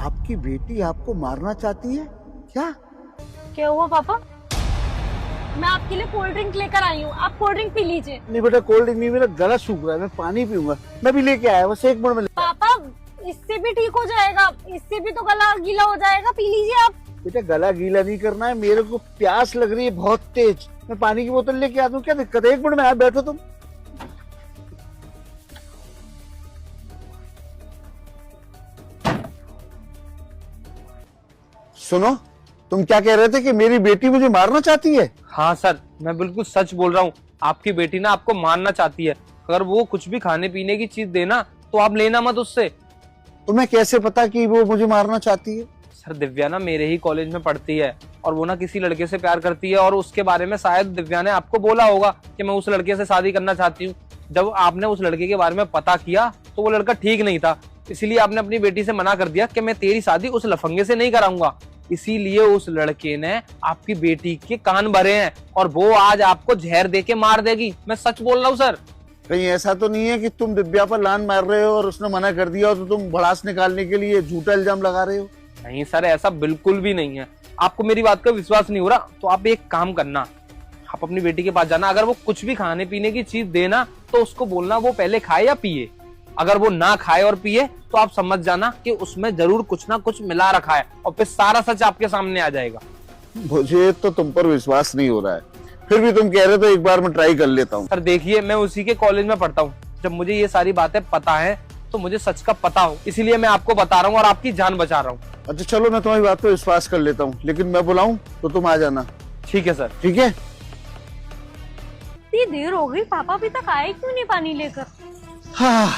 आपकी बेटी आपको मारना चाहती है क्या? क्या हुआ पापा? मैं आपके लिए कोल्ड ड्रिंक लेकर आई हूँ, आप कोल्ड ड्रिंक पी लीजिए। नहीं बेटा, कोल्ड ड्रिंक नहीं, मेरा गला सूख रहा है, मैं पानी पीऊंगा। मैं भी लेके आया, बस 1 मिनट में। पापा इससे भी ठीक हो जाएगा, इससे भी तो गला गीला हो जाएगा, पी लीजिए आप। बेटा गला गीला नहीं करना है, मेरे को प्यास लग रही है बहुत तेज। मैं पानी की बोतल लेके आता हूँ, क्या दिक्कत है? 1 मिनट में आया, बैठो तुम। सुनो, तुम क्या कह रहे थे कि मेरी बेटी मुझे मारना चाहती है? हाँ सर, मैं बिल्कुल सच बोल रहा हूँ। आपकी बेटी ना आपको मारना चाहती है। अगर वो कुछ भी खाने पीने की चीज देना तो आप लेना मत उससे। तुम्हें कैसे पता कि वो मुझे मारना चाहती है? सर दिव्या ना मेरे ही कॉलेज में पढ़ती है और वो ना किसी लड़के से प्यार करती है और उसके बारे में शायद दिव्या ने आपको बोला होगा कि मैं उस लड़के से शादी करना चाहती हूँ। जब आपने उस लड़के के बारे में पता किया तो वो लड़का ठीक नहीं था, इसीलिए आपने अपनी बेटी से मना कर दिया कि मैं तेरी शादी उस लफंगे से नहीं कराऊंगा। इसीलिए उस लड़के ने आपकी बेटी के कान भरे हैं और वो आज आपको जहर दे के मार देगी। मैं सच बोल रहा हूँ सर। कहीं ऐसा तो नहीं है कि तुम दिव्या पर लान मार रहे हो और उसने मना कर दिया तो तुम भड़ास निकालने के लिए झूठा इल्जाम लगा रहे हो? नहीं सर, ऐसा बिल्कुल भी नहीं है। आपको मेरी बात का विश्वास नहीं हो रहा तो आप एक काम करना, आप अपनी बेटी के पास जाना। अगर वो कुछ भी खाने पीने की चीज देना तो उसको बोलना वो पहले खाए या पिए। अगर वो ना खाए और पिए तो आप समझ जाना कि उसमें जरूर कुछ ना कुछ मिला रखा है और फिर सारा सच आपके सामने आ जाएगा। मुझे तो तुम पर विश्वास नहीं हो रहा है, फिर भी तुम कह रहे तो एक बार मैं ट्राई कर लेता हूँ। सर देखिए, मैं उसी के कॉलेज में पढ़ता हूँ। जब मुझे ये सारी बातें पता है तो मुझे सच का पता हो, इसीलिए मैं आपको बता रहा हूँ और आपकी जान बचा रहा हूँ। अच्छा चलो, मैं तुम्हारी बात पर विश्वास कर लेता हूँ, लेकिन मैं बुलाऊं तो तुम आ जाना। ठीक है सर। ठीक है? इतनी देर हो गई, पापा अभी तक आए क्यों नहीं पानी लेकर? हाँ।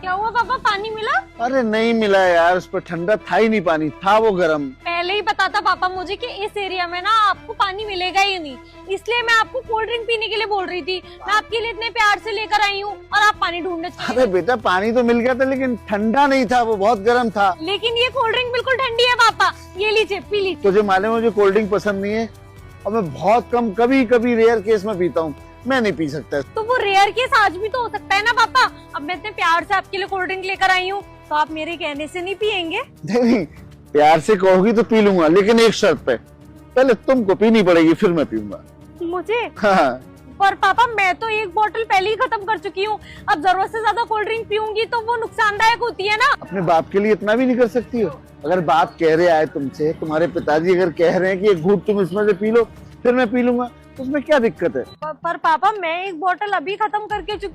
क्या हुआ पापा, पानी मिला? अरे नहीं मिला यार, उस पर ठंडा था ही नहीं, पानी था वो गर्म। पहले ही पता था पापा मुझे कि इस एरिया में ना आपको पानी मिलेगा ही नहीं, इसलिए मैं आपको कोल्ड ड्रिंक पीने के लिए बोल रही थी। मैं आपके लिए इतने प्यार से लेकर आई हूँ और आप पानी ढूंढने चले अरे बेटा, पानी तो मिल गया था लेकिन ठंडा नहीं था, वो बहुत गर्म था। लेकिन ये कोल्ड ड्रिंक बिल्कुल ठंडी है पापा, ये लीजिए पी लीजिए। तुझे मालूम है मुझे कोल्ड ड्रिंक पसंद नहीं है और मैं बहुत कम, कभी कभी रेयर केस में पीता हूँ, मैं नहीं पी सकता। तो वो रेयर केस आज भी तो हो सकता है ना पापा। अब मैं इतने प्यार से आपके लिए कोल्ड ड्रिंक लेकर आई हूँ तो आप मेरे कहने से नहीं पियेंगे? नहीं, प्यार से कहोगी तो पी लूंगा, लेकिन एक शर्त पे, पहले तुमको पीनी पड़ेगी फिर मैं पीऊंगा। मुझे? हाँ। पर पापा मैं तो एक बोतल पहले ही खत्म कर चुकी हूँ, अब जरूरत से ज्यादा कोल्ड ड्रिंक पीऊंगी तो वो नुकसानदायक होती है ना। अपने बाप के लिए इतना भी नहीं कर सकती हो? अगर बाप कह रहे आए तुमसे, तुम्हारे पिताजी अगर कह रहे हैं कि एक घूंट तुम इसमें से पी लो फिर मैं पी लूंगा, तो उसमें क्या दिक्कत है? पर पापा मैं एक बोतल अभी खत्म करके चुकी